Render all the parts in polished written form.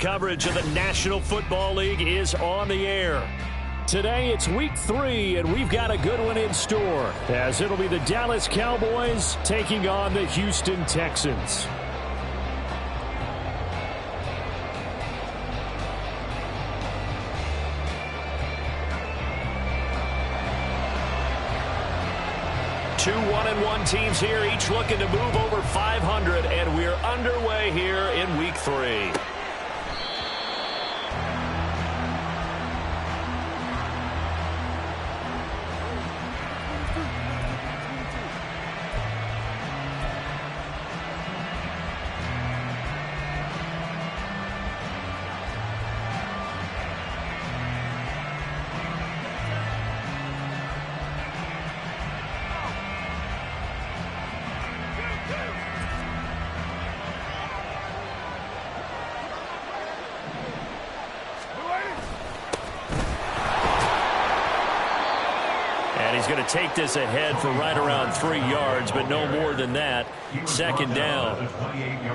coverage of the National Football League is on the air. Today it's week 3, and we've got a good one in store, as it'll be the Dallas Cowboys taking on the Houston Texans. Two 1-1 teams here, each looking to move over 500, and we're underway here in week 3. He's going to take this ahead for right around 3 yards, but no more than that. Second down.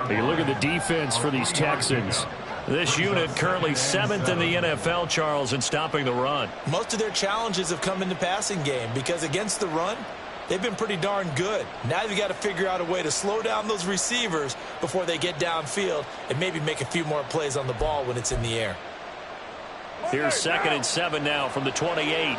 You look at the defense for these Texans. This unit currently 7th in the NFL, Charles, in stopping the run. Most of their challenges have come in the passing game because against the run, they've been pretty darn good. Now you've got to figure out a way to slow down those receivers before they get downfield and maybe make a few more plays on the ball when it's in the air. Here's 2nd and 7 now from the 28.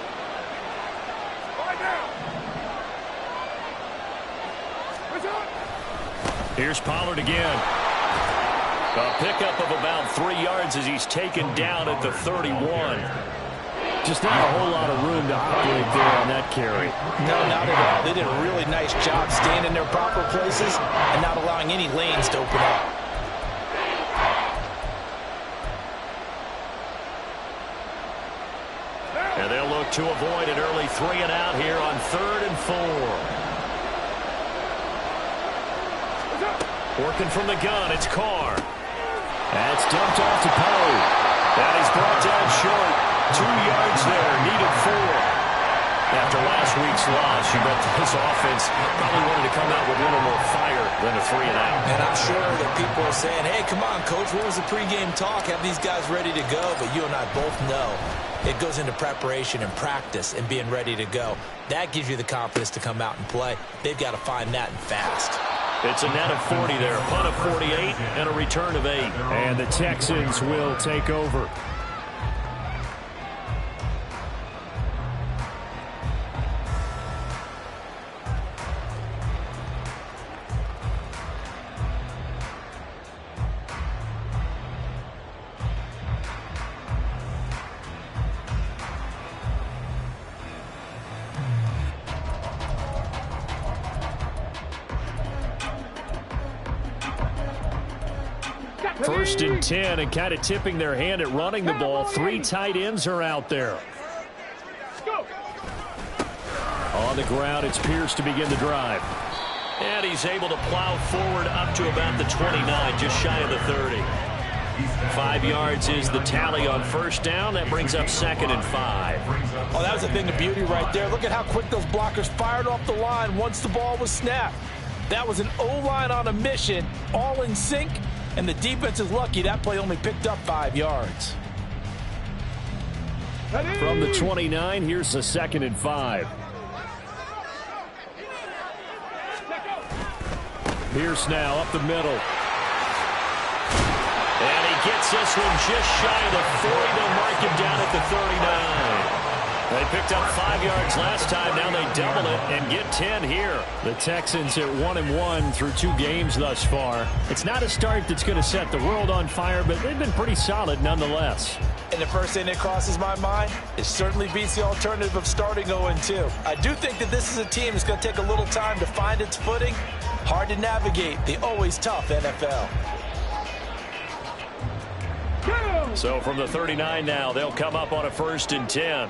Here's Pollard again. A pickup of about 3 yards as he's taken down at the 31. Just not a whole lot of room to operate there on that carry. No, not at all. They did a really nice job staying in their proper places and not allowing any lanes to open up. And they'll look to avoid an early 3 and out here on 3rd and 4. Working from the gun, it's Carr. That's dumped off to Poe. That is brought down short. 2 yards there, needed 4. After last week's loss, you bet this offense probably wanted to come out with a little more fire than a 3 and out. And I'm sure that people are saying, hey, come on, Coach, what was the pregame talk? Have these guys ready to go? But you and I both know it goes into preparation and practice and being ready to go. That gives you the confidence to come out and play. They've got to find that and fast. It's a net of 40 there, a punt of 48, and a return of 8. And the Texans will take over. First and 10, and kind of tipping their hand at running the ball. 3 tight ends are out there. On the ground, it's Pierce to begin the drive. And he's able to plow forward up to about the 29, just shy of the 30. 5 yards is the tally on first down. That brings up 2nd and 5. Oh, that was a thing of beauty right there. Look at how quick those blockers fired off the line once the ball was snapped. That was an O-line on a mission, all in sync. And the defense is lucky that play only picked up 5 yards. From the 29, here's the 2nd and 5. Pierce now up the middle. And he gets this one just shy of the 40. They'll mark him down at the 39. They picked up 5 yards last time. Now they double it and get 10 here. The Texans at 1-1 through 2 games thus far. It's not a start that's going to set the world on fire, but they've been pretty solid nonetheless. And the first thing that crosses my mind, it certainly beats the alternative of starting 0-2. I do think that this is a team that's going to take a little time to find its footing. Hard to navigate the always tough NFL. So from the 39 now, they'll come up on a 1st and 10.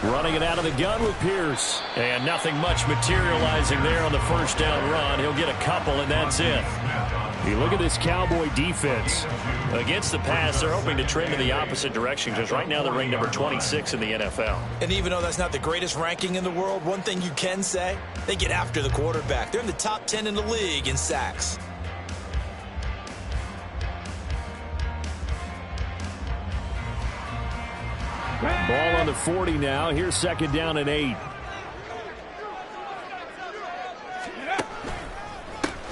Running it out of the gun with Pierce. And nothing much materializing there on the first down run. He'll get a couple, and that's it. You look at this Cowboy defense. Against the pass, they're hoping to trend in the opposite direction because right now they're ranked number 26 in the NFL. And even though that's not the greatest ranking in the world, one thing you can say, they get after the quarterback. They're in the top 10 in the league in sacks. Ball on the 40 now. Here's second down and 8.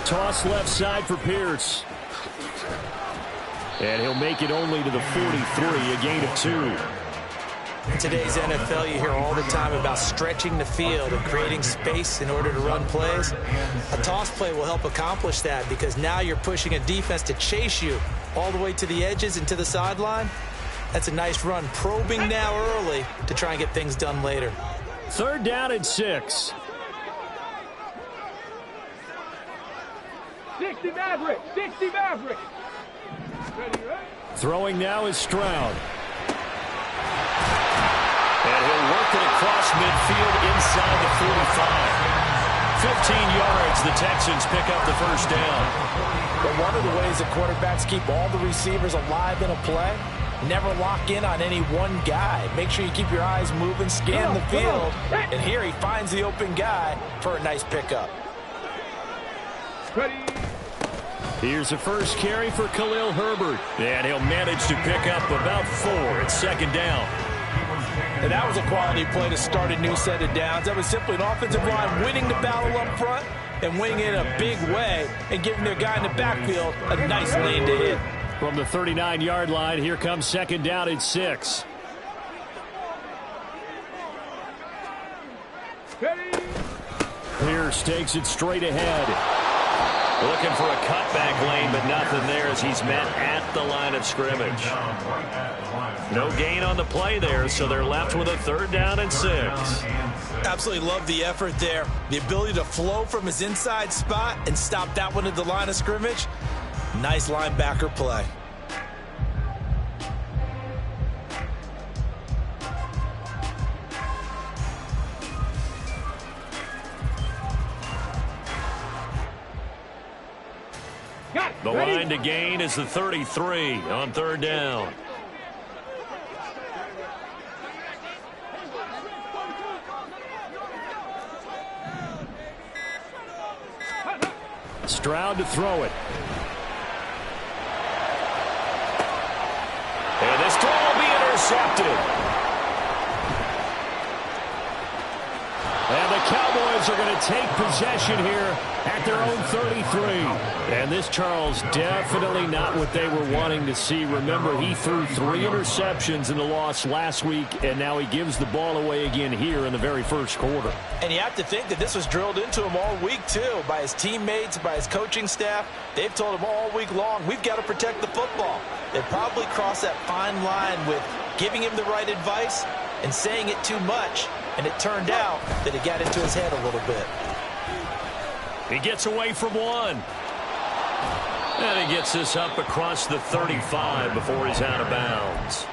Toss left side for Pierce. And he'll make it only to the 43, a gain of 2. In today's NFL, you hear all the time about stretching the field and creating space in order to run plays. A toss play will help accomplish that because now you're pushing a defense to chase you all the way to the edges and to the sideline. That's a nice run, probing now early to try and get things done later. Third down and 6. 60 Maverick! 60 Maverick! Throwing now is Stroud. And he'll work it across midfield inside the 45. 15 yards, the Texans pick up the first down. But one of the ways that quarterbacks keep all the receivers alive in a play, never lock in on any one guy. Make sure you keep your eyes moving, scan the field. And here he finds the open guy for a nice pickup. Ready. Here's the first carry for Khalil Herbert. And he'll manage to pick up about 4. It's second down. And that was a quality play to start a new set of downs. That was simply an offensive line winning the battle up front and winning it in a big way and giving their guy in the backfield a nice lane to hit. From the 39-yard line, here comes second down and 6. Pierce takes it straight ahead. Looking for a cutback lane, but nothing there as he's met at the line of scrimmage. No gain on the play there, so they're left with a third down and 6. Absolutely love the effort there. The ability to flow from his inside spot and stop that one at the line of scrimmage. Nice linebacker play. The line to gain is the 33 on third down. Stroud to throw it. And this throw will be intercepted. And the Cowboys are going to take possession here at their own 33. And this, Charles, definitely not what they were wanting to see. Remember, he threw 3 interceptions in the loss last week, and now he gives the ball away again here in the very first quarter. And you have to think that this was drilled into him all week, too, by his teammates, by his coaching staff. They've told him all week long, we've got to protect the football. They probably crossed that fine line with giving him the right advice and saying it too much. And it turned out that it got into his head a little bit. He gets away from one. And he gets this up across the 35 before he's out of bounds.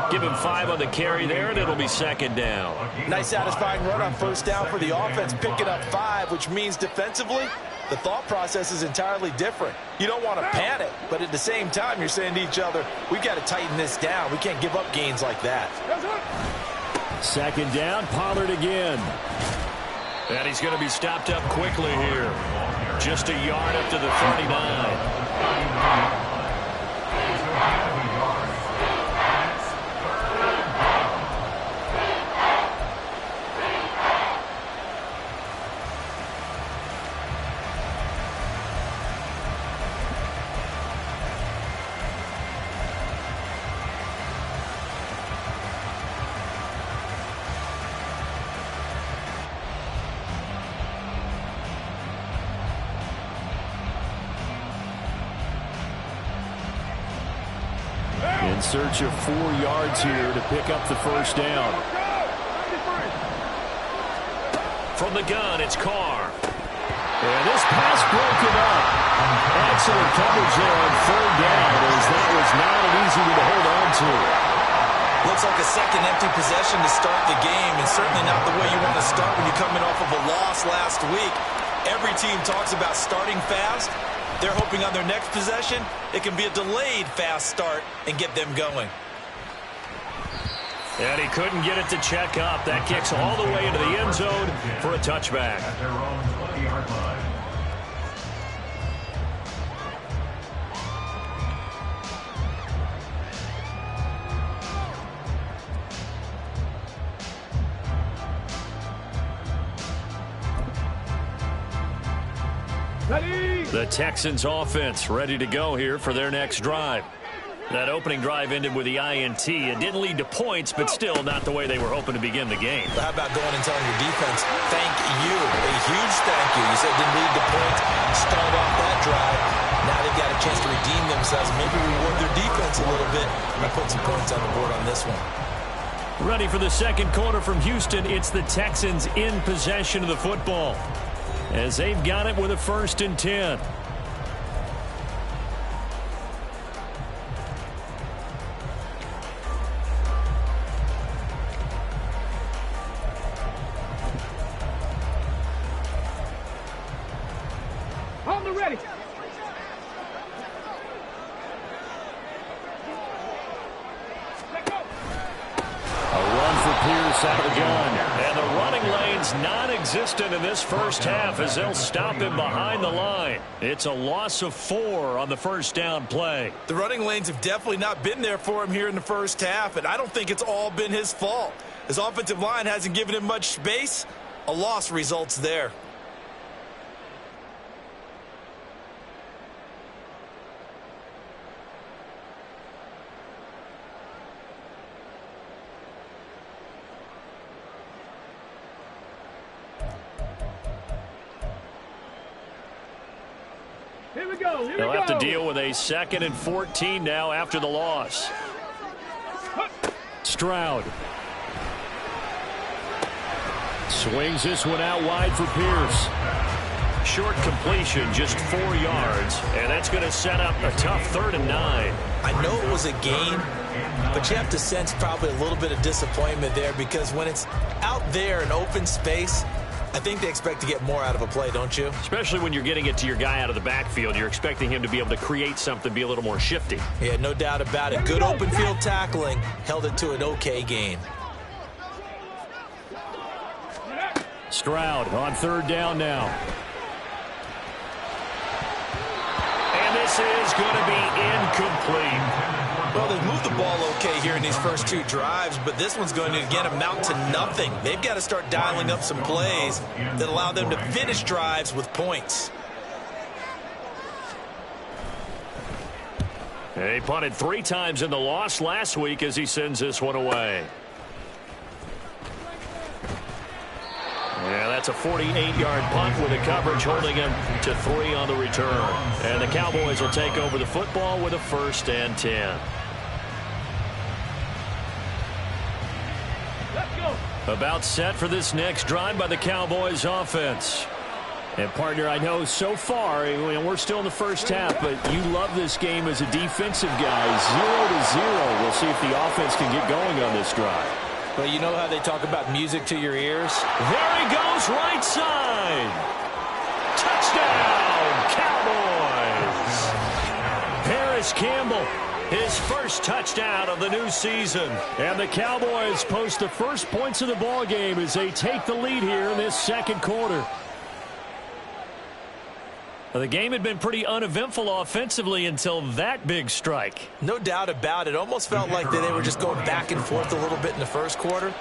Give him 5 on the carry there, and it'll be second down. Nice satisfying run on first down for the offense, picking up 5, which means defensively, the thought process is entirely different. You don't want to panic, but at the same time, you're saying to each other, we've got to tighten this down. We can't give up gains like that. Second down, Pollard again. And he's going to be stopped up quickly here. Just a yard up to the 39. In search of 4 yards here to pick up the first down. From the gun, it's Carr. And this pass broken up. Excellent coverage there on third down, as that was not an easy one to hold on to. Looks like a second empty possession to start the game, and certainly not the way you want to start when you're coming off of a loss last week. Every team talks about starting fast. They're hoping on their next possession, it can be a delayed fast start and get them going. And he couldn't get it to check up. That kicks all the way into the end zone for a touchback. At their own 20-yard line. The Texans offense ready to go here for their next drive. That opening drive ended with the INT. It didn't lead to points, but still not the way they were hoping to begin the game. How about going and telling your defense, thank you, a huge thank you. You said it didn't lead to points, start off that drive. Now they've got a chance to redeem themselves, maybe reward their defense a little bit, and put some points on the board on this one. Ready for the second quarter from Houston. It's the Texans in possession of the football, as they've got it with a 1st and 10. On the ready. Out of the gun. And the running lane's non-existent in this first half as they'll stop him behind the line. It's a loss of 4 on the first down play. The running lanes have definitely not been there for him here in the first half, and I don't think it's all been his fault. His offensive line hasn't given him much space. A loss results there. They'll have to deal with a 2nd and 14 now after the loss. Stroud swings this one out wide for Pierce. Short completion, just 4 yards, and that's going to set up a tough 3rd and 9. I know it was a gain, but you have to sense probably a little bit of disappointment there, because when it's out there in open space, I think they expect to get more out of a play, don't you? Especially when you're getting it to your guy out of the backfield. You're expecting him to be able to create something, be a little more shifty. Yeah, no doubt about it. Good open field tackling. Held it to an okay gain. Stroud on 3rd down now. And this is going to be incomplete. Well, they've moved the ball okay here in these first 2 drives, but this one's going to, again, amount to nothing. They've got to start dialing up some plays that allow them to finish drives with points. He punted 3 times in the loss last week as he sends this one away. Yeah, that's a 48-yard punt with the coverage holding him to 3 on the return. And the Cowboys will take over the football with a 1st and 10. About set for this next drive by the Cowboys offense. And partner, I know so far, we're still in the first half, but you love this game as a defensive guy. 0-0. We'll see if the offense can get going on this drive. Well, you know how they talk about music to your ears? There he goes, right side. Touchdown, Cowboys. Paris Campbell, his first touchdown of the new season. And the Cowboys post the first points of the ball game as they take the lead here in this second quarter. The game had been pretty uneventful offensively until that big strike. No doubt about it. Almost felt like they were just going back and forth a little bit in the first quarter.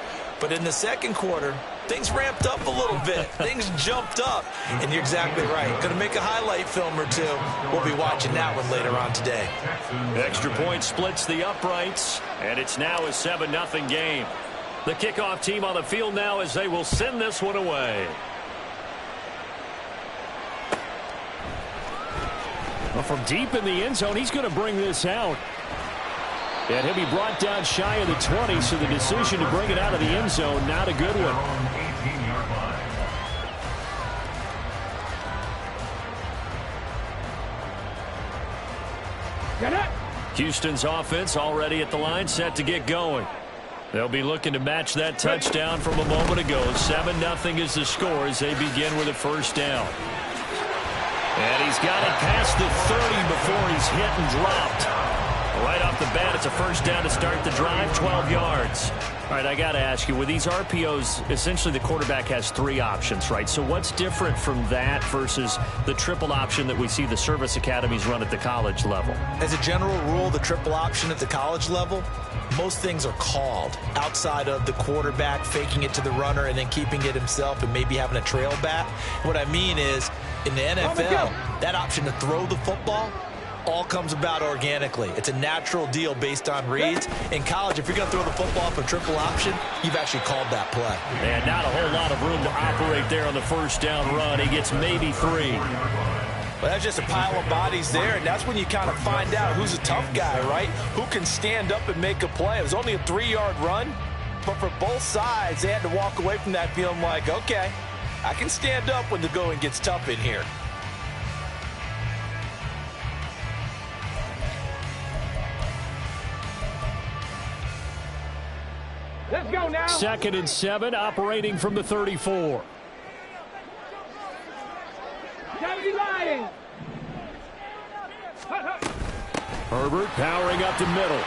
But in the second quarter, things ramped up a little bit. Things jumped up. And you're exactly right. Going to make a highlight film or 2. We'll be watching that one later on today. Extra point splits the uprights, and it's now a 7-0 game. The kickoff team on the field now as they will send this one away. Well, from deep in the end zone, he's going to bring this out. And he'll be brought down shy of the 20, so the decision to bring it out of the end zone, not a good one. Houston's offense already at the line, set to get going. They'll be looking to match that touchdown from a moment ago. 7-0 is the score as they begin with a first down. And he's got it past the 30 before he's hit and dropped. Right off the bat, it's a first down to start the drive, 12 yards. All right, I got to ask you, with these RPOs, essentially the quarterback has 3 options, right? So what's different from that versus the triple option that we see the service academies run at the college level? As a general rule, the triple option at the college level, most things are called outside of the quarterback faking it to the runner and then keeping it himself and maybe having a trail back. What I mean is, in the NFL, that option to throw the football all comes about organically. It's a natural deal based on reads. In college, if you're going to throw the football for triple option, you've actually called that play. And not a whole lot of room to operate there on the first down run. He gets maybe 3. Well, that's just a pile of bodies there, and that's when you kind of find out who's a tough guy, right? Who can stand up and make a play. It was only a 3-yard run, but for both sides, they had to walk away from that feeling like, okay, I can stand up when the going gets tough in here. Let's go now. 2nd and 7, operating from the 34. Kennedy Lions. Herbert powering up the middle.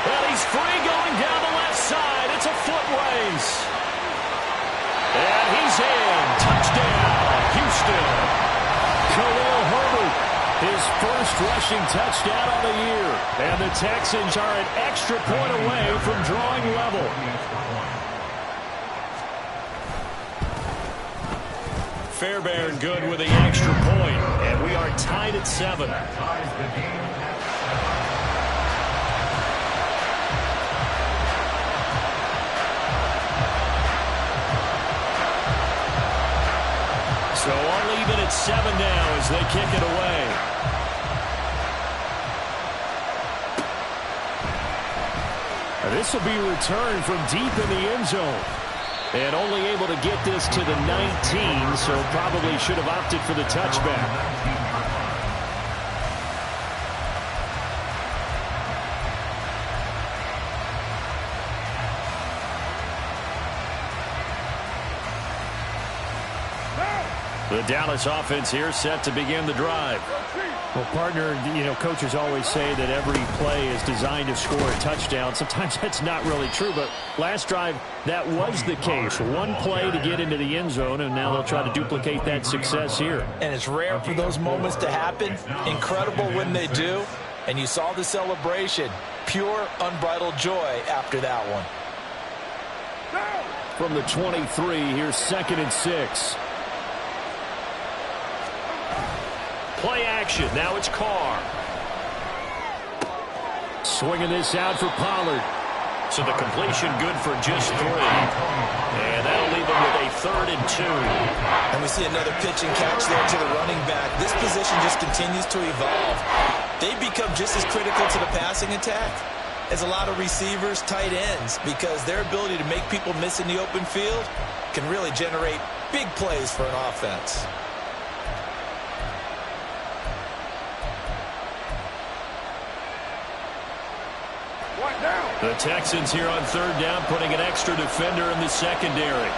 Well, he's free going down the left side. It's a foot race. And he's in. Touchdown, Houston. Khalil Herbert. His first rushing touchdown on the year. And the Texans are an extra point away from drawing level. Fairbairn good with the extra point. And we are tied at 7. So all even at 7 now as they kick it away. This will be returned from deep in the end zone. And only able to get this to the 19, so probably should have opted for the touchback. The Dallas offense here set to begin the drive. Well, partner, coaches always say that every play is designed to score a touchdown. Sometimes that's not really true, but last drive, that was the case. One play to get into the end zone, and now they'll try to duplicate that success here. And it's rare for those moments to happen. Incredible when they do. And you saw the celebration. Pure, unbridled joy after that one. From the 23, here's 2nd and 6. Play action. Now it's Carr. Swinging this out for Pollard. So the completion good for just 3. And that'll leave him with a 3rd and 2. And we see another pitch and catch there to the running back. This position just continues to evolve. They become just as critical to the passing attack as a lot of receivers, tight ends, because their ability to make people miss in the open field can really generate big plays for an offense. The Texans here on 3rd down, putting an extra defender in the secondary.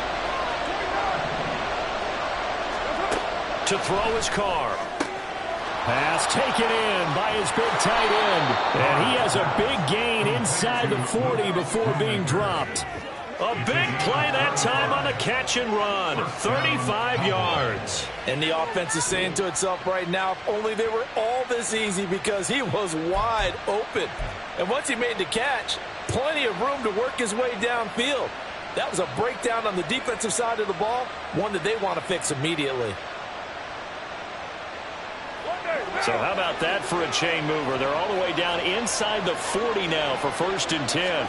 To throw his Carr. Pass taken in by his big tight end. And he has a big gain inside the 40 before being dropped. A big play that time on the catch and run. 35 yards. And the offense is saying to itself right now, if only they were all this easy, because he was wide open. And once he made the catch, plenty of room to work his way downfield. That was a breakdown on the defensive side of the ball, one that they want to fix immediately. So how about that for a chain mover? They're all the way down inside the 40 now for 1st and 10.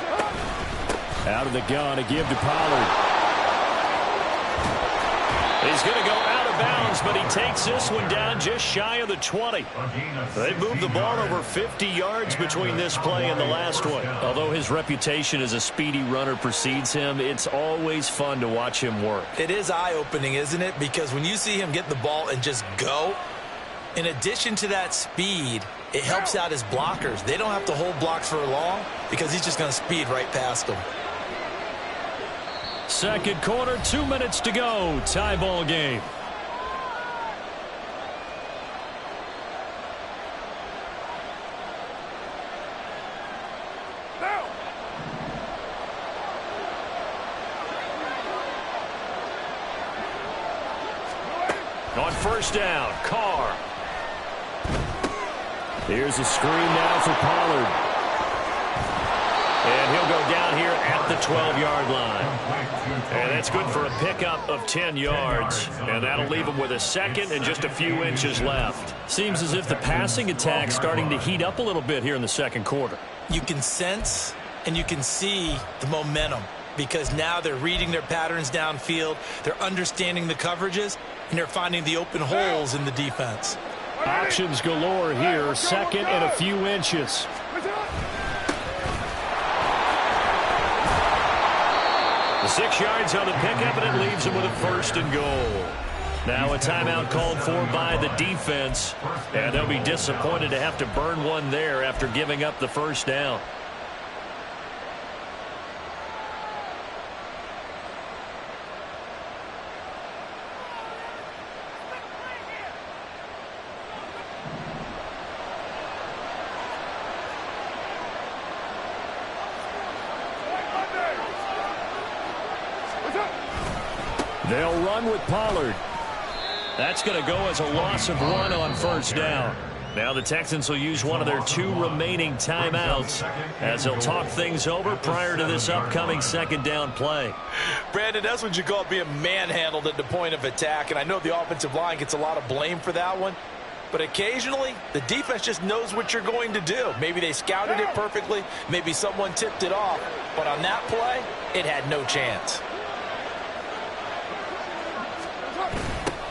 Out of the gun, a give to Pollard. He's going to go out of bounds, but he takes this one down just shy of the 20. They moved the ball over 50 yards between this play and the last one. Although his reputation as a speedy runner precedes him, it's always fun to watch him work. It is eye-opening, isn't it? Because when you see him get the ball and just go, in addition to that speed, it helps out his blockers. They don't have to hold blocks for long because he's just going to speed right past him. Second quarter, 2 minutes to go. Tie ball game. On first down, Carr. Here's a screen now for Pollard. And he'll go down here at the 12-yard line. And that's good for a pickup of 10 yards. And that'll leave him with a second and just a few inches left. Seems as if the passing attack's starting to heat up a little bit here in the second quarter. You can sense and you can see the momentum, because now they're reading their patterns downfield, they're understanding the coverages, and they're finding the open holes in the defense. Options galore here, second and a few inches. The 6 yards on the pickup, and it leaves him with a first and goal. Now a timeout called for by the defense, and they'll be disappointed to have to burn one there after giving up the first down. They'll run with Pollard. That's going to go as a loss of 1 on first down. Now the Texans will use one of their 2 remaining timeouts as they'll talk things over prior to this upcoming second down play. Brandon, that's what you call being manhandled at the point of attack, and I know the offensive line gets a lot of blame for that one, but occasionally the defense just knows what you're going to do. Maybe they scouted it perfectly, maybe someone tipped it off, but on that play, it had no chance.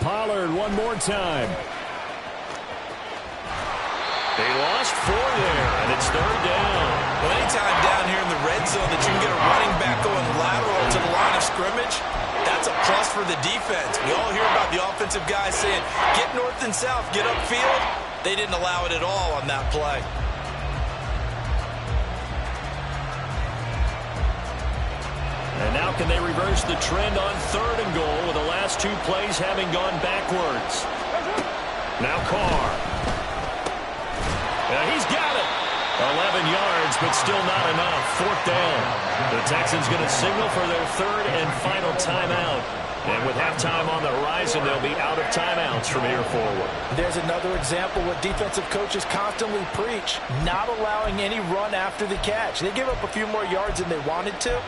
Pollard one more time. They lost 4 there, and it's third down. Well, anytime down here in the red zone that you can get a running back going lateral to the line of scrimmage, that's a plus for the defense. We all hear about the offensive guys saying, get north and south, get upfield. They didn't allow it at all on that play. And now can they reverse the trend on third and goal with the last 2 plays having gone backwards? Now Carr. He's got it. 11 yards, but still not enough. Fourth down. The Texans going to signal for their third and final timeout. And with halftime on the horizon, they'll be out of timeouts from here forward. There's another example what defensive coaches constantly preach, not allowing any run after the catch. They gave up a few more yards than they wanted to,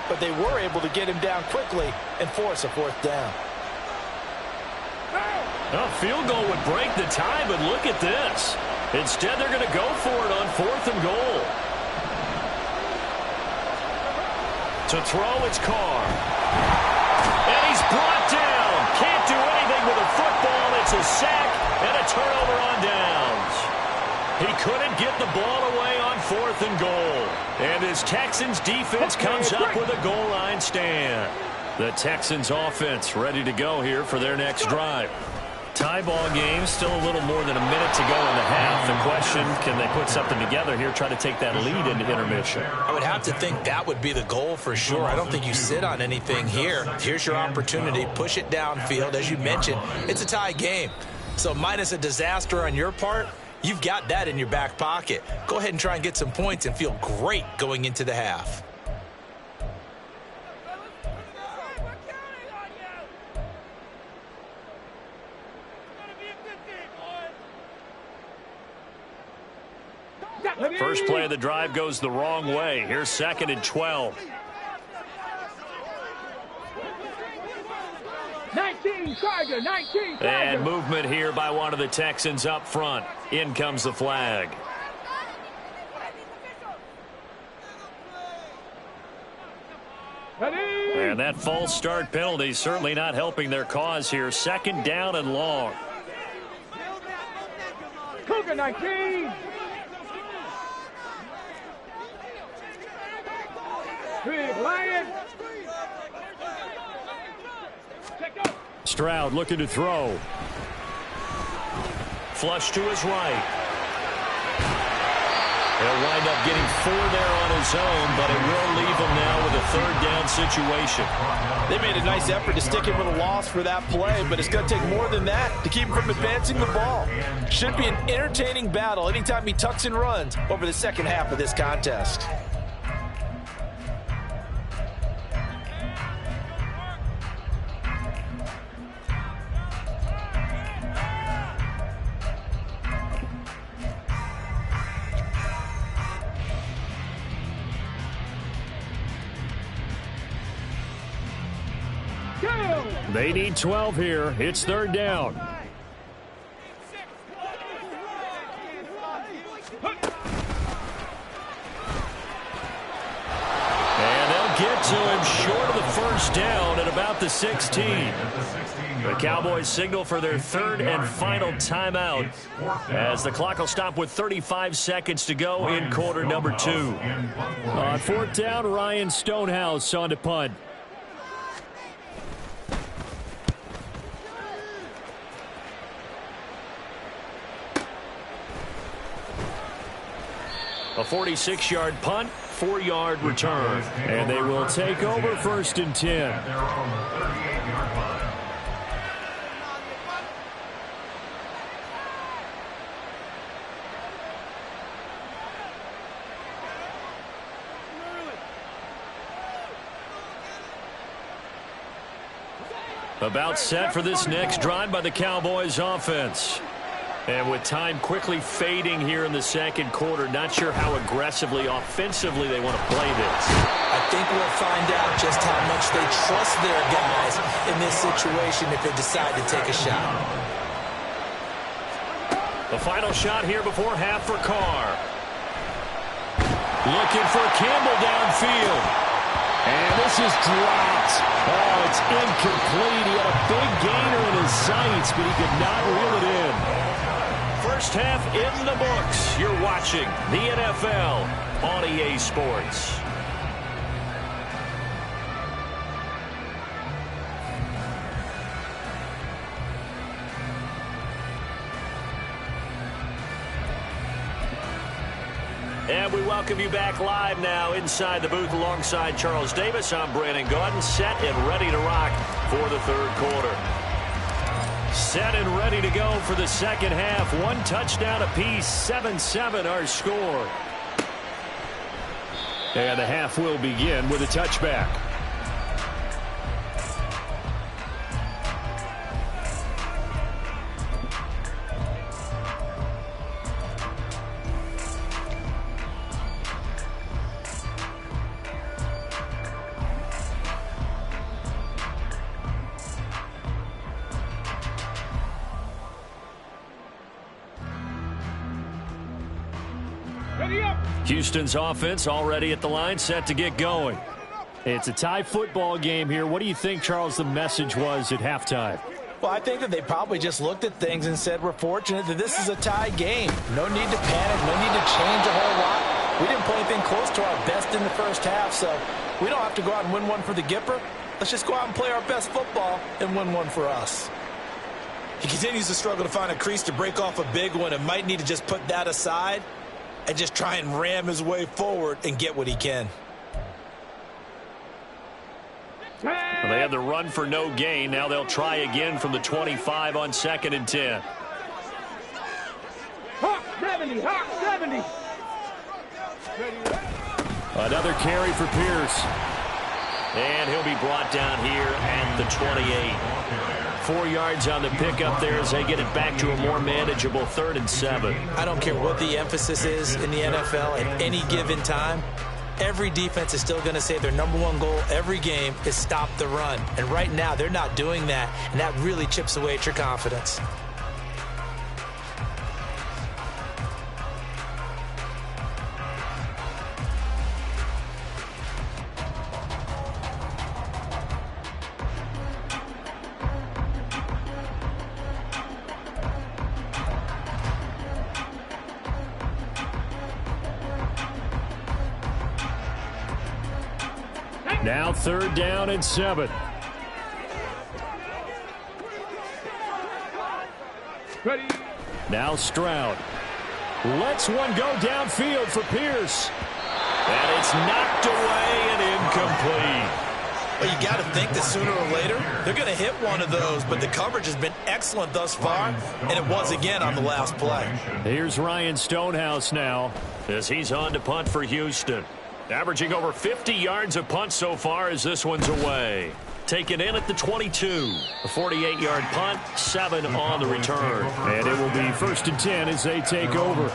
but they were able to get him down quickly and force a fourth down. A field goal would break the tie, but look at this. Instead, they're going to go for it on fourth and goal. To throw, it's Carr. And he's brought down. Can't do anything with a football. It's a sack and a turnover on downs. He couldn't get the ball away on fourth and goal. And his Texans defense comes up with a goal line stand. The Texans offense ready to go here for their next drive. Tie ball game, still a little more than a minute to go in the half. The question, can they put something together here, try to take that lead into intermission? I would have to think that would be the goal for sure. I don't think you sit on anything here. Here's your opportunity. Push it downfield. As you mentioned, it's a tie game. So minus a disaster on your part, you've got that in your back pocket. Go ahead and try and get some points and feel great going into the half. First play of the drive goes the wrong way. Here's second and 12. 19, Charger, 19, Charger. And movement here by one of the Texans up front. In comes the flag. Ready? And that false start penalty certainly not helping their cause here. Second down and long. Cougar, 19. Big Lion. Stroud looking to throw. Flush to his right. He'll wind up getting 4 there on his own, but it will leave him now with a 3rd down situation. They made a nice effort to stick him with a loss for that play, but it's going to take more than that to keep him from advancing the ball. Should be an entertaining battle anytime he tucks and runs over the second half of this contest. They need 12 here. It's 3rd down. And they'll get to him short of the 1st down at about the 16. The Cowboys signal for their 3rd and final timeout as the clock will stop with 35 seconds to go in quarter number 2. On 4th down, Ryan Stonehouse on to punt. A 46-yard punt, 4-yard return. And they will take over 1st and 10. About set for this next drive by the Cowboys offense. And with time quickly fading here in the 2nd quarter, not sure how aggressively, offensively they want to play this. I think we'll find out just how much they trust their guys in this situation if they decide to take a shot. The final shot here before half for Carr. Looking for Campbell downfield. And this is dropped. Oh, it's incomplete. He had a big gainer in his sights, but he could not reel it in. First half in the books. You're watching the NFL on EA Sports. And we welcome you back live now inside the booth alongside Charles Davis. I'm Brandon Gaudin, set and ready to rock for the 3rd quarter. Set and ready to go for the 2nd half. 1 touchdown apiece, 7-7 our score. And the half will begin with a touchback. Houston's offense already at the line, set to get going. It's a tie football game here. What do you think, Charles, the message was at halftime? Well, I think that they probably just looked at things and said, we're fortunate that this is a tie game. No need to panic, no need to change a whole lot. We didn't play anything close to our best in the first half, so we don't have to go out and win one for the Gipper. Let's just go out and play our best football and win one for us. He continues to struggle to find a crease to break off a big one and might need to just put that aside and just try and ram his way forward and get what he can. Well, they had the run for no gain. Now they'll try again from the 25 on 2nd and 10. Hawk 70, Hawk 70. Another carry for Pierce. And he'll be brought down here at the 28. 4 yards on the pickup there as they get it back to a more manageable 3rd and 7. I don't care what the emphasis is in the NFL at any given time. Every defense is still going to say their #1 goal every game is stop the run. And right now, they're not doing that, and that really chips away at your confidence. Now 3rd down and 7. Ready. Now Stroud. Lets one go downfield for Pierce. And it's knocked away and incomplete. Well, you got to think that sooner or later, they're going to hit one of those, but the coverage has been excellent thus far, and it was again on the last play. Here's Ryan Stonehouse now as he's on to punt for Houston. Averaging over 50 yards a punt so far as this one's away. Taken in at the 22. A 48-yard punt, 7 on the return. And it will be 1st and 10 as they take over.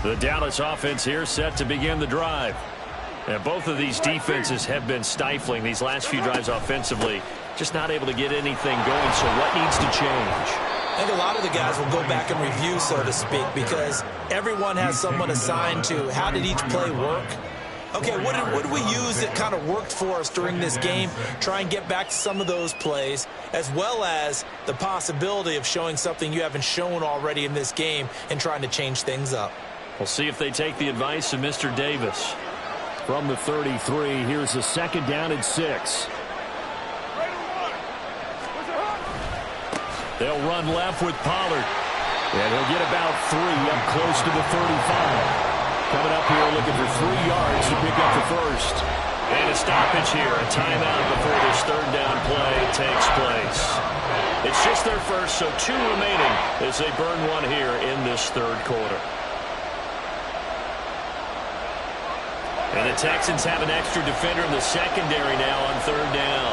The Dallas offense here set to begin the drive. And both of these defenses have been stifling these last few drives offensively. Just not able to get anything going, so what needs to change? I think a lot of the guys will go back and review, so to speak, because everyone has someone assigned to how did each play work. Okay, what did we use that kind of worked for us during this game? Try and get back to some of those plays, as well as the possibility of showing something you haven't shown already in this game and trying to change things up. We'll see if they take the advice of Mr. Davis. From the 33, here's a 2nd down and 6. They'll run left with Pollard. And he'll get about 3 up close to the 35. Coming up here looking for 3 yards to pick up the first. And a stoppage here. A timeout before this 3rd down play takes place. It's just their first, so 2 remaining as they burn one here in this 3rd quarter. And the Texans have an extra defender in the secondary now on 3rd down.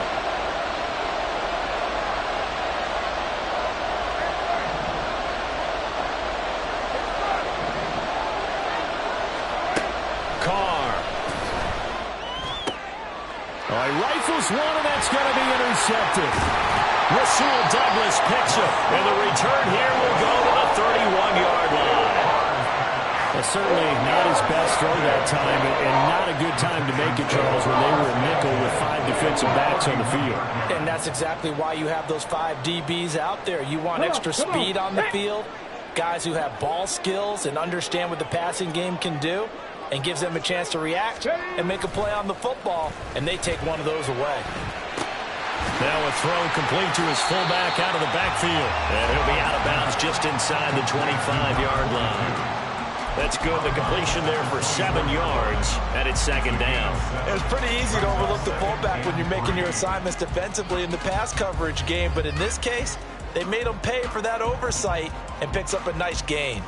Carr. Oh, he rifles one, and that's going to be intercepted. Rasul Douglas picks it, and the return here will go to the 31-yard line. Well, certainly not his best throw that time, and not a good time to make it, Charles, when they were a nickel with 5 defensive backs on the field. And that's exactly why you have those 5 DBs out there. You want extra speed on the field, guys who have ball skills and understand what the passing game can do, and gives them a chance to react and make a play on the football, and they take one of those away. Now a throw complete to his fullback out of the backfield. And he'll be out of bounds just inside the 25-yard line. That's good. The completion there for 7 yards, and it's 2nd down. It was pretty easy to overlook the fullback when you're making your assignments defensively in the pass coverage game, but in this case, they made him pay for that oversight and picks up a nice gain.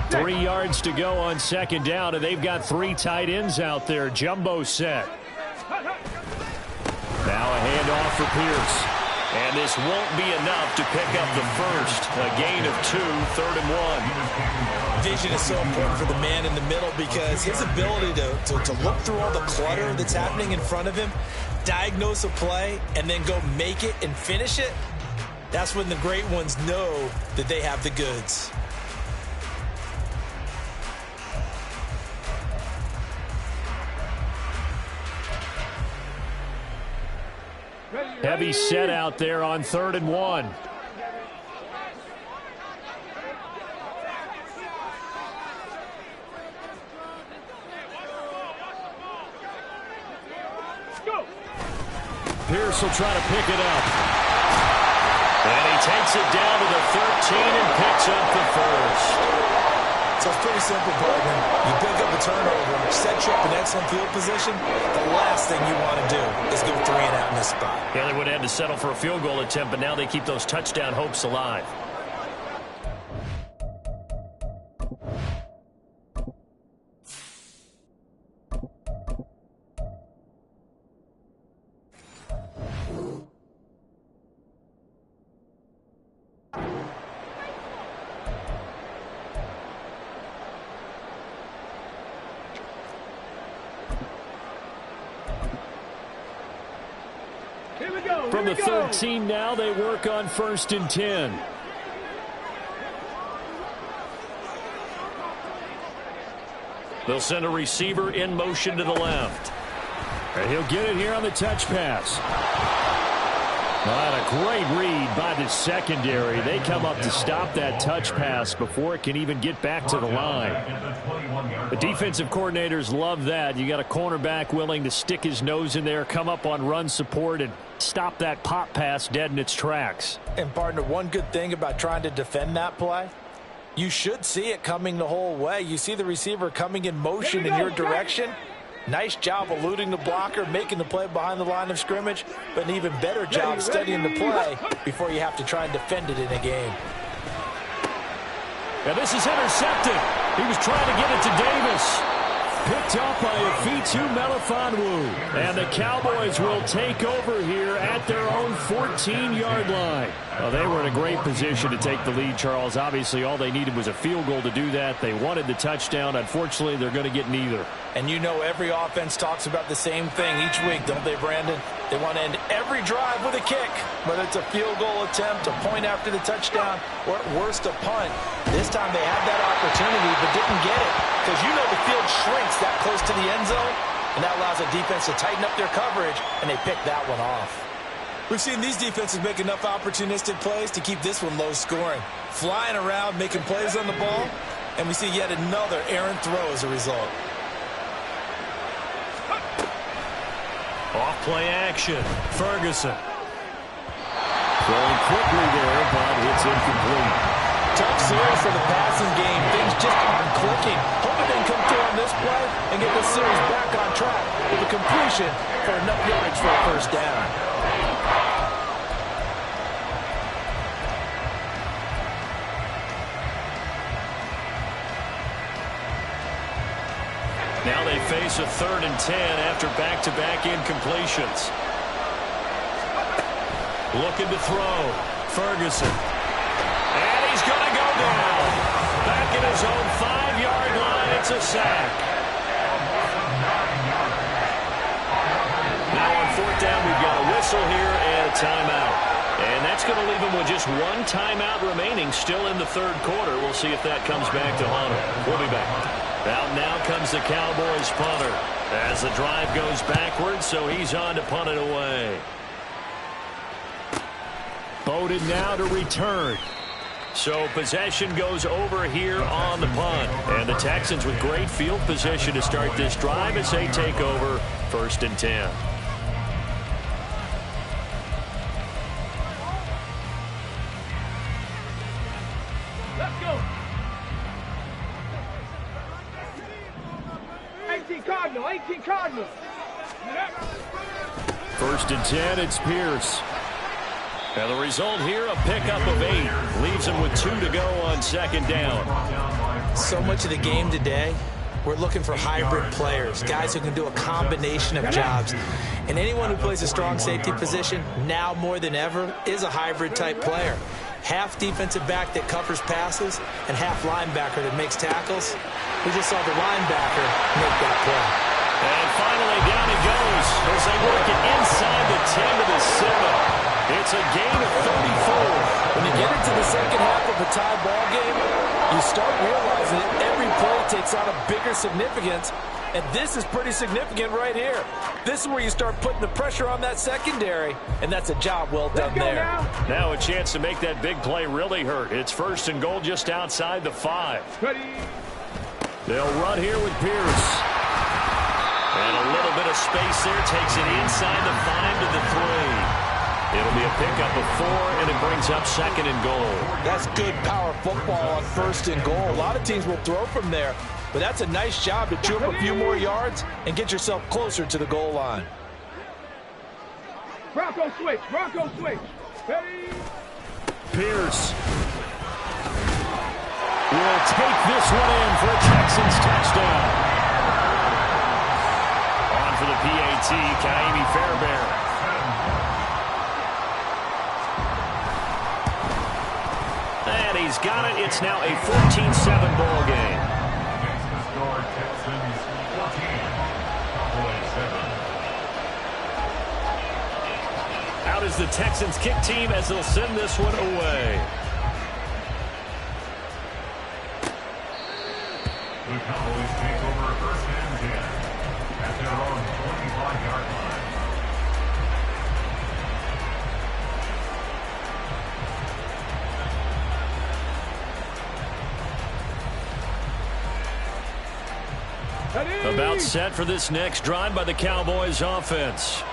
Three yards to go on 2nd down, and they've got 3 tight ends out there. Jumbo set. Now a handoff for Pierce. And this won't be enough to pick up the first. A gain of 2, 3rd and 1. Vision is so important for the man in the middle because his ability to look through all the clutter that's happening in front of him, diagnose a play, and then go make it and finish it, that's when the great ones know that they have the goods. Heavy set out there on 3rd and 1. Pierce will try to pick it up. And he takes it down to the 13 and picks up the first. So it's pretty simple, partner. You pick up a turnover, set you up in excellent field position. The last thing you want to do is go 3 and out in this spot. Yeah, they would have had to settle for a field goal attempt, but now they keep those touchdown hopes alive. From the 13 now, they work on 1st and 10. They'll send a receiver in motion to the left. And he'll get it here on the touch pass. Well, a great read by the secondary. They come up to stop that touch pass before it can even get back to the line. The defensive coordinators love that. You got a cornerback willing to stick his nose in there, come up on run support, and stop that pop pass dead in its tracks. And, partner, one good thing about trying to defend that play, you should see it coming the whole way. You see the receiver coming in motion in your direction. Nice job eluding the blocker, making the play behind the line of scrimmage, but an even better job studying the play before you have to try and defend it in a game. And this is intercepted. He was trying to get it to Davis. Picked up by Afitu Melifonwu. And the Cowboys will take over here at their own 14-yard line. Well, they were in a great position to take the lead, Charles. Obviously, all they needed was a field goal to do that. They wanted the touchdown. Unfortunately, they're going to get neither. And you know every offense talks about the same thing each week, don't they, Brandon? They want to end every drive with a kick, whether it's a field goal attempt, a point after the touchdown, or at worst a punt. This time they had that opportunity but didn't get it because you know the field shrinks that close to the end zone, and that allows the defense to tighten up their coverage, and they picked that one off. We've seen these defenses make enough opportunistic plays to keep this one low scoring. Flying around, making plays on the ball, and we see yet another errant throw as a result. Off-play action. Ferguson. Throwing quickly there, but it's incomplete. Tough series for the passing game. Things just aren't clicking. Hoping they can come through on this play and get the series back on track with a completion for enough yards for a first down. Now they face a 3rd and 10 after back-to-back incompletions. Looking to throw. Ferguson. And he's going to go down. Back at his own 5-yard line. It's a sack. Now on 4th down, we've got a whistle here and a timeout. And that's going to leave him with just one timeout remaining still in the 3rd quarter. We'll see if that comes back to haunt him. We'll be back. Out now comes the Cowboys punter as the drive goes backwards, so he's on to punt it away. Bowden now to return. So possession goes over here on the punt. And the Texans with great field position to start this drive as they take over 1st and 10. Let's go. 18 Cardinals. 1st and 10, it's Pierce. And the result here, a pickup of 8. Leaves him with 2 to go on 2nd down. So much of the game today, we're looking for hybrid players, guys who can do a combination of jobs. And anyone who plays a strong safety position, now more than ever, is a hybrid type player. Half defensive back that covers passes and half linebacker that makes tackles. We just saw the linebacker make that play. And finally down he goes as they work it inside the 10 to the 7. It's a gain of 34. When you get into the second half of a tie ball game, you start realizing that every play takes on a bigger significance, and this is pretty significant right here. This is where you start putting the pressure on that secondary, and that's a job well done there. Now a chance to make that big play really hurt. It's 1st and goal just outside the 5. Ready. They'll run here with Pierce. And a little bit of space there takes it inside the 5 to the 3. It'll be a pickup of 4, and it brings up 2nd and goal. That's good power football on 1st and goal. A lot of teams will throw from there, but that's a nice job to chew up a few more yards and get yourself closer to the goal line. Bronco switch. Bronco switch. Ready. Pierce will take this one in for a Texans touchdown. On for the PAT, Ka'imi Fairbairn. And he's got it. It's now a 14-7 ball game. Out is the Texans kick team as they'll send this one away. The Cowboys take over first and 10 at their own 25-yard line. About set for this next drive by the Cowboys offense.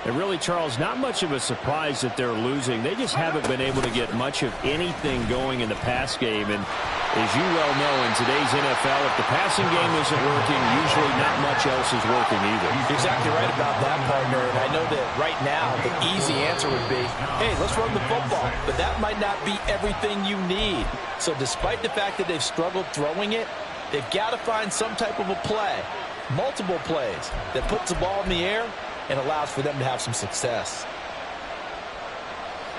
And really, Charles, not much of a surprise that they're losing. They just haven't been able to get much of anything going in the pass game. And as you well know, in today's NFL, if the passing game isn't working, usually not much else is working either. You're exactly right about that, partner. And I know that right now the easy answer would be, hey, let's run the football. But that might not be everything you need. So despite the fact that they've struggled throwing it, they've got to find some type of a play, multiple plays, that puts the ball in the air and allows for them to have some success.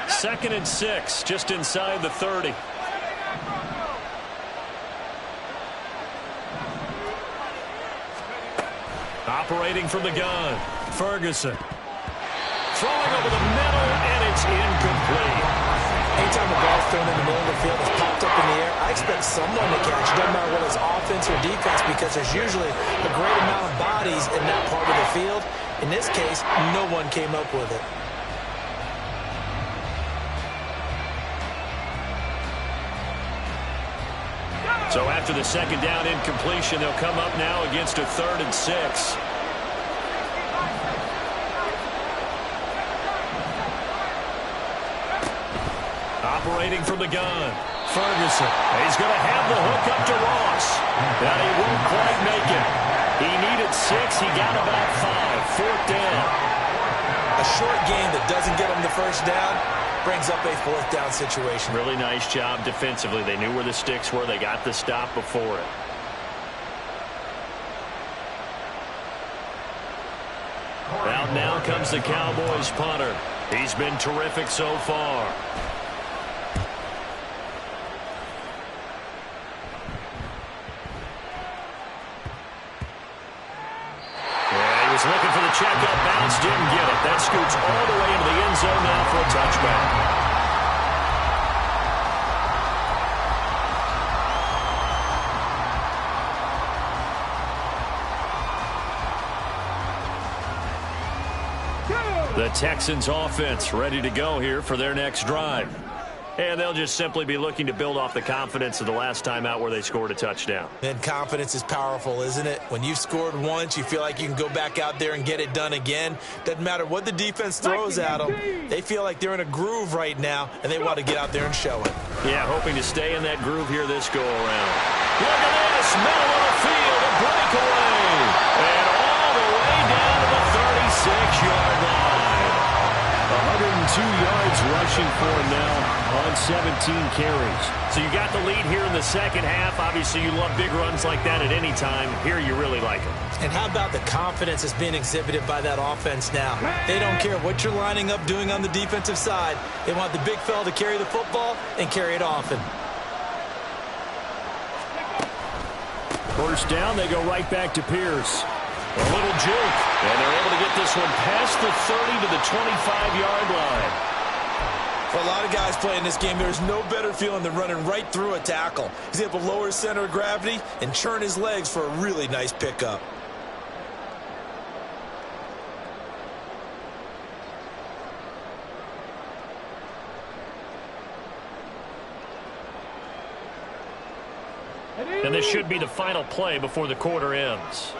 2nd and 6, just inside the 30. Operating from the gun, Ferguson. Throwing over the middle, and it's incomplete. Anytime the ball's thrown in the middle of the field, it's popped up in the air, I expect someone to catch it, no matter whether it's offense or defense, because there's usually a great amount of bodies in that part of the field. In this case, no one came up with it. So after the 2nd down incompletion, they'll come up now against a 3rd and 6. Operating from the gun, Ferguson. He's going to have the hook up to Ross. And he won't quite make it. He needed 6. He got about 5. 4th down. A short game that doesn't get him the first down brings up a 4th down situation. Really nice job defensively. They knew where the sticks were. They got the stop before it. Out now comes the Cowboys punter. He's been terrific so far. Looking for the check-up bounce, didn't get it. That scoots all the way into the end zone now for a touchback. The Texans offense ready to go here for their next drive. And they'll just simply be looking to build off the confidence of the last time out where they scored a touchdown. And confidence is powerful, isn't it? When you've scored once, you feel like you can go back out there and get it done again. Doesn't matter what the defense throws at them. They feel like they're in a groove right now, and they want to get out there and show it. Yeah, hoping to stay in that groove here this go-around. Look at this, middle of the field, a breakaway. And all the way down to the 36-yard line. 102 yards rushing for him now on 17 carries. So you got the lead here in the 2nd half. Obviously, you love big runs like that at any time. Here, you really like them. And how about the confidence that's being exhibited by that offense now? They don't care what you're lining up doing on the defensive side. They want the big fella to carry the football and carry it often. 1st down, they go right back to Pierce. A little juke, and they're able to get this one past the 30 to the 25-yard line. For a lot of guys playing this game, there's no better feeling than running right through a tackle. He's able to lower his center of gravity and churn his legs for a really nice pickup. And this should be the final play before the quarter ends.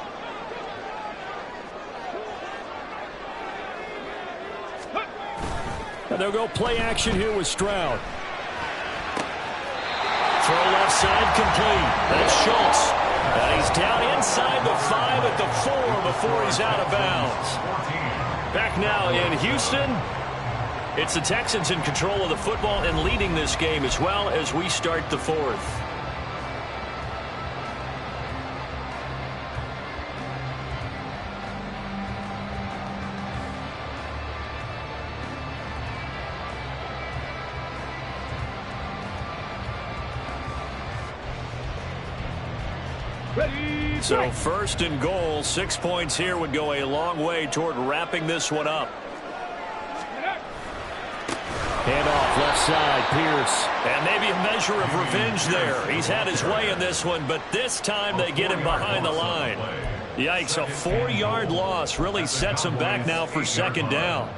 And they'll go play action here with Stroud. Throw left side complete. That's Schultz. And he's down inside the 5 at the 4 before he's out of bounds. Back now in Houston. It's the Texans in control of the football and leading this game as well as we start the 4th. So 1st and goal, 6 points here would go a long way toward wrapping this one up. Hand off left left side, Pierce. And maybe a measure of revenge there. He's had his way in this one, but this time they get him behind the line. Yikes, a 4-yard loss really sets him back now for second down.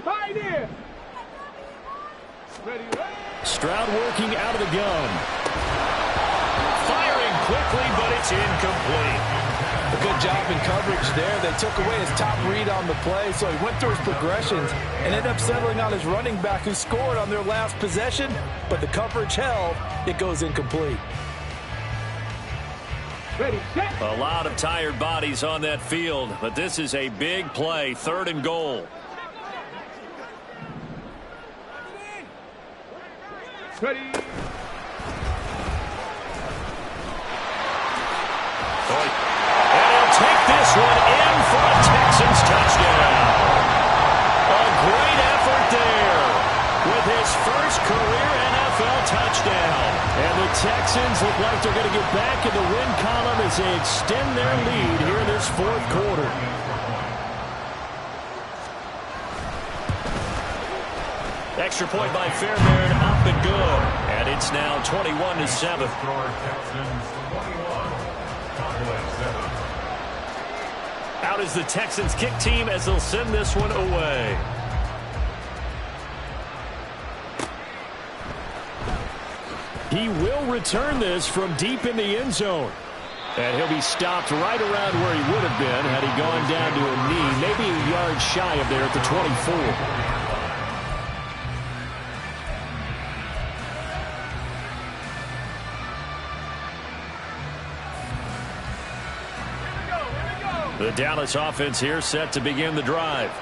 Pioneer. Ready. Stroud working out of the gun. Firing quickly, but it's incomplete. A good job in coverage there. They took away his top read on the play, so he went through his progressions and ended up settling on his running back who scored on their last possession, but the coverage held. It goes incomplete. Ready, set. A lot of tired bodies on that field, but this is a big play, 3rd and goal. Ready. And he'll take this one in for a Texans touchdown. A great effort there with his first career NFL touchdown. And the Texans look like they're going to get back in the win column as they extend their lead here in this 4th quarter. Extra point by Fairbairn, up and good. And it's now 21-7. Out is the Texans kick team as they'll send this one away. He will return this from deep in the end zone. And he'll be stopped right around where he would have been had he gone down to a knee, maybe a yard shy of there at the 24. The Dallas offense here set to begin the drive.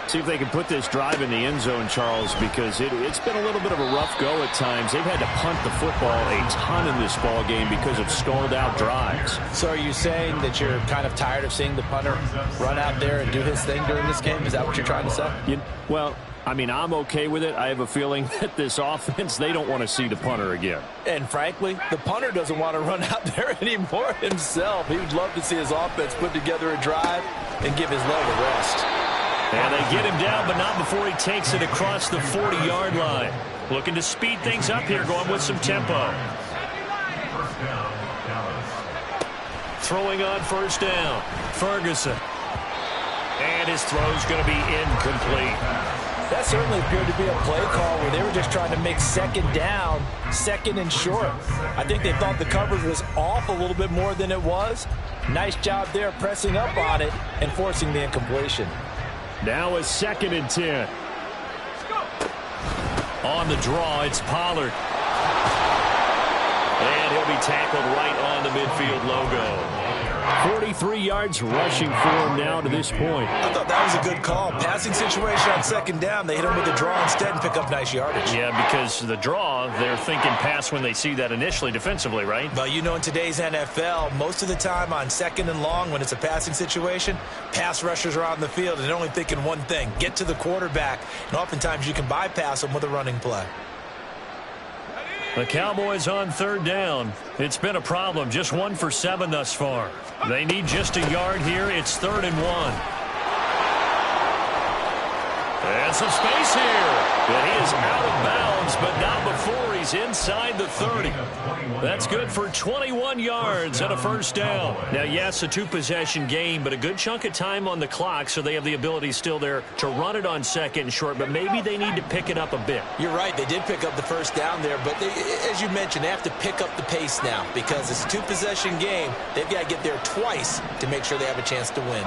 See if they can put this drive in the end zone, Charles, because it's been a little bit of a rough go at times. They've had to punt the football a ton in this ball game because of stalled-out drives. So are you saying that you're kind of tired of seeing the punter run out there and do his thing during this game? Is that what you're trying to say? Well, I mean, I'm okay with it. I have a feeling that this offense, they don't want to see the punter again. And frankly, the punter doesn't want to run out there anymore himself. He would love to see his offense put together a drive and give his leg a rest. And they get him down, but not before he takes it across the 40-yard line. Looking to speed things up here, going with some tempo. Throwing on first down. Ferguson. And his throw's going to be incomplete. That certainly appeared to be a play call where they were just trying to make second down, second and short. I think they thought the coverage was off a little bit more than it was. Nice job there pressing up on it and forcing the incompletion. Now a 2nd and 10. On the draw, it's Pollard. And he'll be tackled right on the midfield logo. 43 yards rushing for him now to this point. I thought that was a good call. Passing situation on second down. They hit him with the draw instead and pick up nice yardage. Yeah, because the draw, they're thinking pass when they see that initially defensively, right? But you know, in today's NFL, most of the time on second and long, when it's a passing situation, pass rushers are out in the field and they're only thinking one thing, get to the quarterback. And oftentimes you can bypass them with a running play. The Cowboys on 3rd down. It's been a problem. Just 1 for 7 thus far. They need just a yard here. It's 3rd and 1. And some space here. But he is out of bounds, but not before he's inside the 30. That's good for 21 yards and a first down. Now, yes, a 2-possession game, but a good chunk of time on the clock, so they have the ability still there to run it on 2nd and short, but maybe they need to pick it up a bit. You're right. They did pick up the first down there, but as you mentioned, they have to pick up the pace now because it's a 2-possession game. They've got to get there twice to make sure they have a chance to win.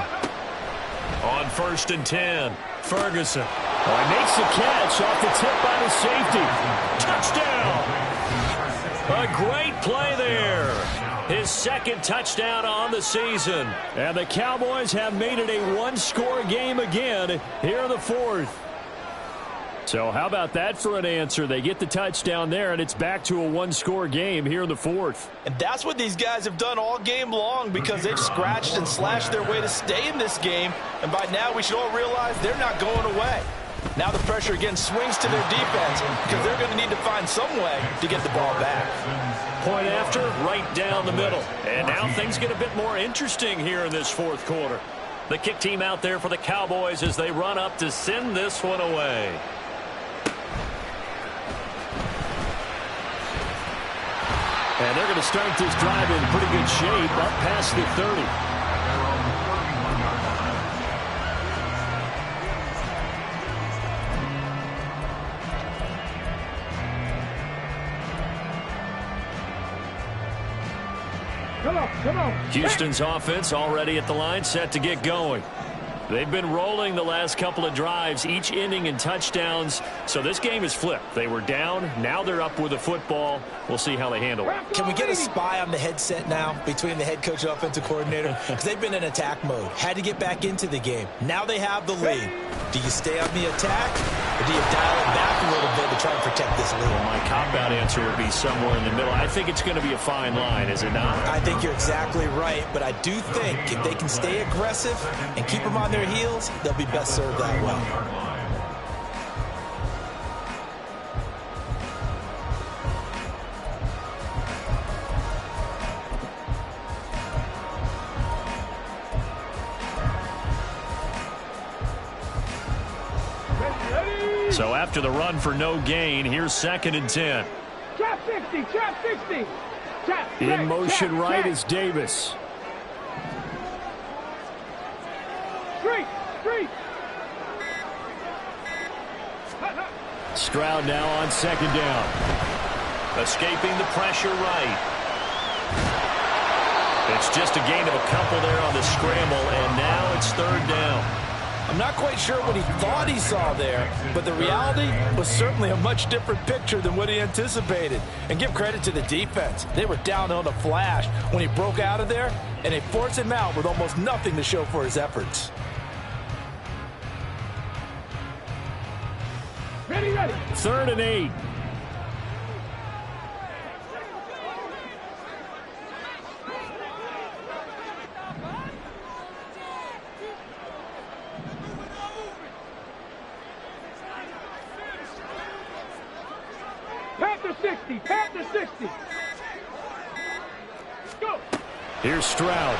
On 1st and 10, Ferguson. He makes the catch off the tip by the safety. Touchdown! A great play there. His 2nd touchdown on the season. And the Cowboys have made it a 1-score game again here in the 4th. So how about that for an answer? They get the touchdown there, and it's back to a 1-score game here in the 4th. And that's what these guys have done all game long because they've scratched and slashed their way to stay in this game. And by now we should all realize they're not going away. Now the pressure again swings to their defense because they're going to need to find some way to get the ball back. Point after, right down the middle. And now things get a bit more interesting here in this fourth quarter. The kick team out there for the Cowboys as they run up to send this one away. And they're going to start this drive in pretty good shape up past the 30. Come on. Houston's offense already at the line, set to get going. They've been rolling the last couple of drives, each ending in touchdowns. So this game is flipped. They were down. Now they're up with the football. We'll see how they handle it. Can we get a spy on the headset now between the head coach and offensive coordinator? Because they've been in attack mode. Had to get back into the game. Now they have the lead. Do you stay on the attack, or do you dial it back a little bit to try and protect this lead? Well, my cop-out answer would be somewhere in the middle. I think it's going to be a fine line, is it not? I think you're exactly right, but I do think if they can stay aggressive and keep them on their heels, they'll be best served that way. So after the run for no gain, here's 2nd and 10. Trap 60, trap 60. Trap, in motion right is Davis. Street. Stroud now on 2nd down. Escaping the pressure right. It's just a gain of a couple there on the scramble, and now it's 3rd down. I'm not quite sure what he thought he saw there, but the reality was certainly a much different picture than what he anticipated. And give credit to the defense. They were down on a flash when he broke out of there, and they forced him out with almost nothing to show for his efforts. Ready. 3rd and 8. Panther 60. Go. Here's Stroud.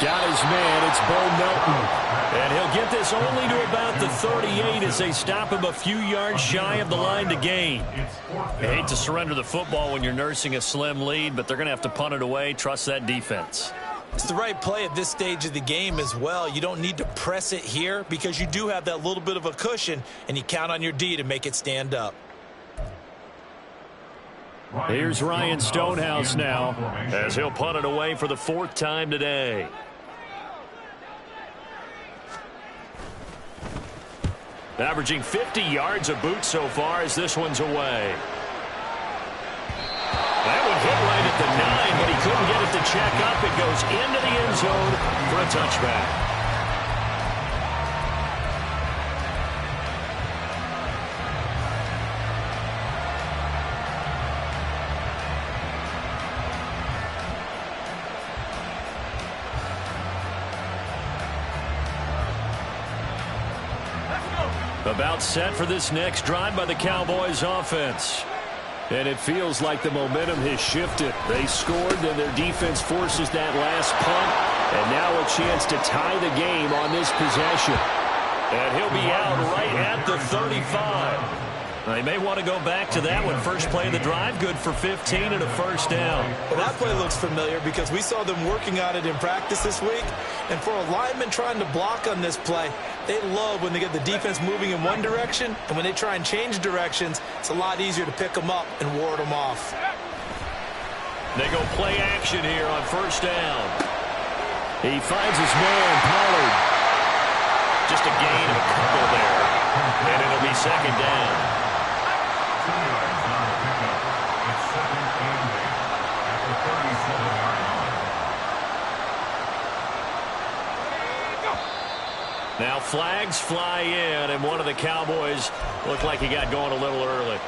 Got his man. It's Bo Melton. And he'll get this only to about the 38 as they stop him a few yards shy of the line to gain. I hate to surrender the football when you're nursing a slim lead, but they're going to have to punt it away. Trust that defense. It's the right play at this stage of the game as well. You don't need to press it here because you do have that little bit of a cushion, and you count on your D to make it stand up. Here's Ryan Stonehouse now as he'll punt it away for the 4th time today. Averaging 50 yards a boot so far as this one's away. That would hit right at the 9, but he couldn't get it to check up. It goes into the end zone for a touchback. About set for this next drive by the Cowboys offense. And it feels like the momentum has shifted. They scored, then their defense forces that last punt. And now a chance to tie the game on this possession. And he'll be out right at the 35. They may want to go back to that one. First play of the drive, good for 15 and a 1st down. Well, that play looks familiar because we saw them working on it in practice this week. And for a lineman trying to block on this play, they love when they get the defense moving in one direction. And when they try and change directions, it's a lot easier to pick them up and ward them off. They go play action here on 1st down. He finds his man, Pollard. Just a gain of a couple there. And it'll be 2nd down. Now flags fly in, and one of the Cowboys looked like he got going a little early.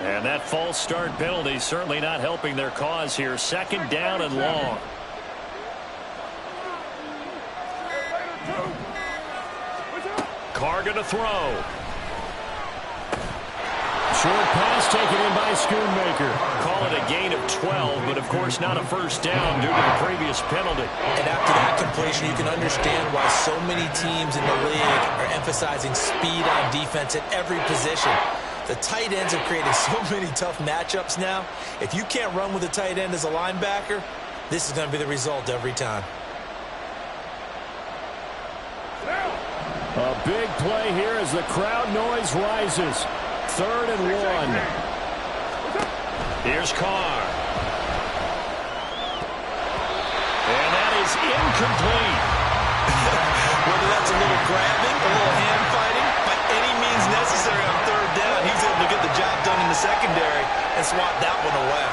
And that false start penalty certainly not helping their cause here. 2nd down and long. Carr going to throw. Short pass taken in by Schoonmaker. Call it a gain of 12, but of course not a first down due to the previous penalty. And after that completion, you can understand why so many teams in the league are emphasizing speed on defense at every position. The tight ends have created so many tough matchups now. If you can't run with a tight end as a linebacker, this is going to be the result every time. A big play here as the crowd noise rises. 3rd and 1. Here's Carr. And that is incomplete. Whether that's a little grabbing, a little hand fighting, by any means necessary on 3rd down, he's able to get the job done in the secondary and swat that one away.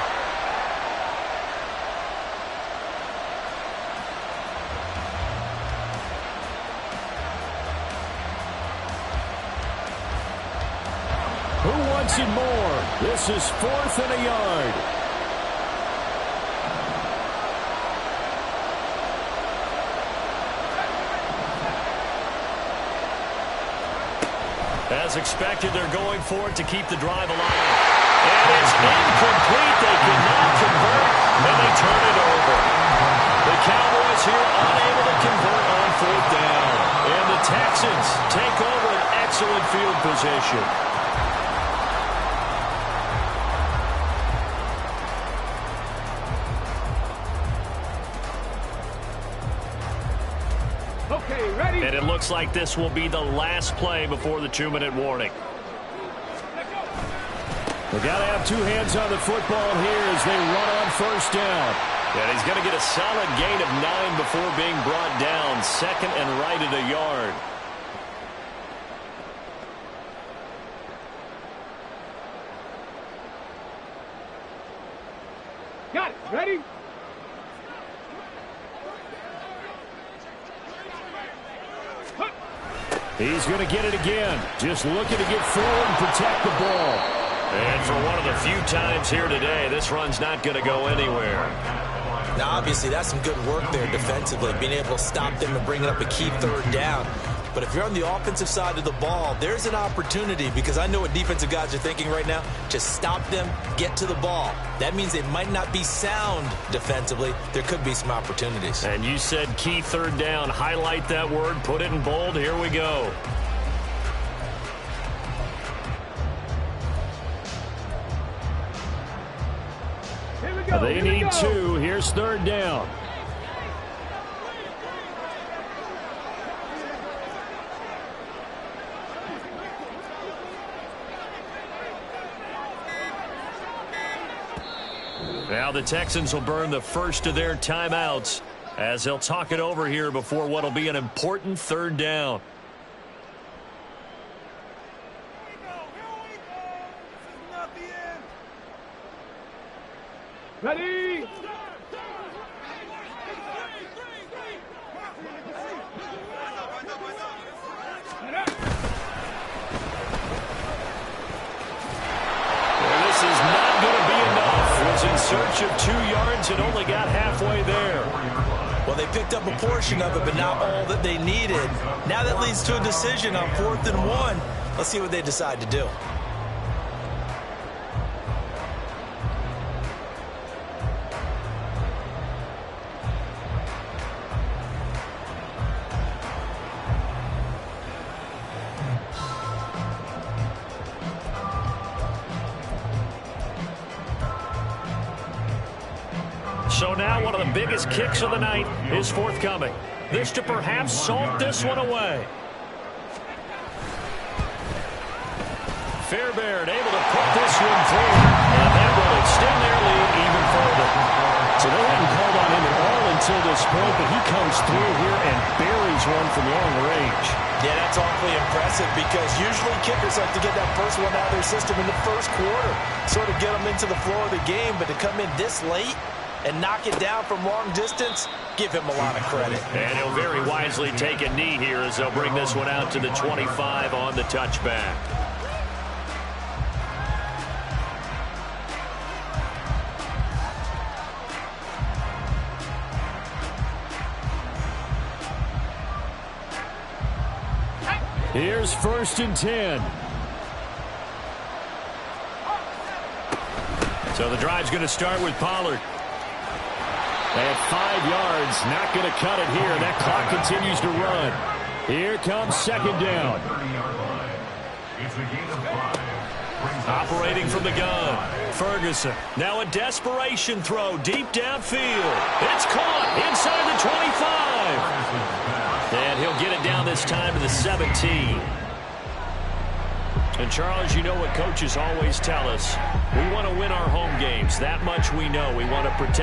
Who wants it more? This is 4th and a yard. As expected, they're going for it to keep the drive alive. And it's incomplete. They cannot convert, and they turn it over. The Cowboys here unable to convert on 4th down. And the Texans take over an excellent field position. Okay, ready? And it looks like this will be the last play before the 2-minute warning. They got to have 2 hands on the football here as they run on 1st down. And he's going to get a solid gain of 9 before being brought down. 2nd and right at a yard. Got it. Ready? He's going to get it again. Just looking to get forward and protect the ball. And for one of the few times here today, this run's not going to go anywhere. Now, obviously, that's some good work there defensively, being able to stop them and bring up a key 3rd down. But if you're on the offensive side of the ball, there's an opportunity, because I know what defensive guys are thinking right now. Just stop them, get to the ball. That means they might not be sound defensively. There could be some opportunities. And you said key 3rd down. Highlight that word. Put it in bold. Here we go. Here we go. They need 2. Here's 3rd down. Now the Texans will burn the first of their timeouts as they'll talk it over here before what will be an important 3rd down. Ready? This is not going to be enough. Was in search of 2 yards and only got halfway there. Well, they picked up a portion of it, but not all that they needed. Now that leads to a decision on 4th and 1. Let's see what they decide to do. So now one of the biggest kicks of the night is forthcoming. This to perhaps salt this one away. Fairbairn able to put this one through, and that will extend their lead even further. So they hadn't called on him at all until this point, but he comes through here and buries one from long range. Yeah, that's awfully impressive, because usually kickers like to get that first one out of their system in the first quarter, sort of get them into the flow of the game, but to come in this late and knock it down from long distance, give him a lot of credit. And he'll very wisely take a knee here as they'll bring this one out to the 25 on the touchback. Here's 1st and 10. So the drive's going to start with Pollard. They have 5 yards. Not going to cut it here. That clock continues to run. Here comes 2nd down. 30-yard line. It's a gain of 5. Operating from the gun. Ferguson. Now a desperation throw deep downfield. It's caught inside the 25. And he'll get it down this time to the 17. And, Charles, you know what coaches always tell us. We want to win our home games. That much we know. We want to protect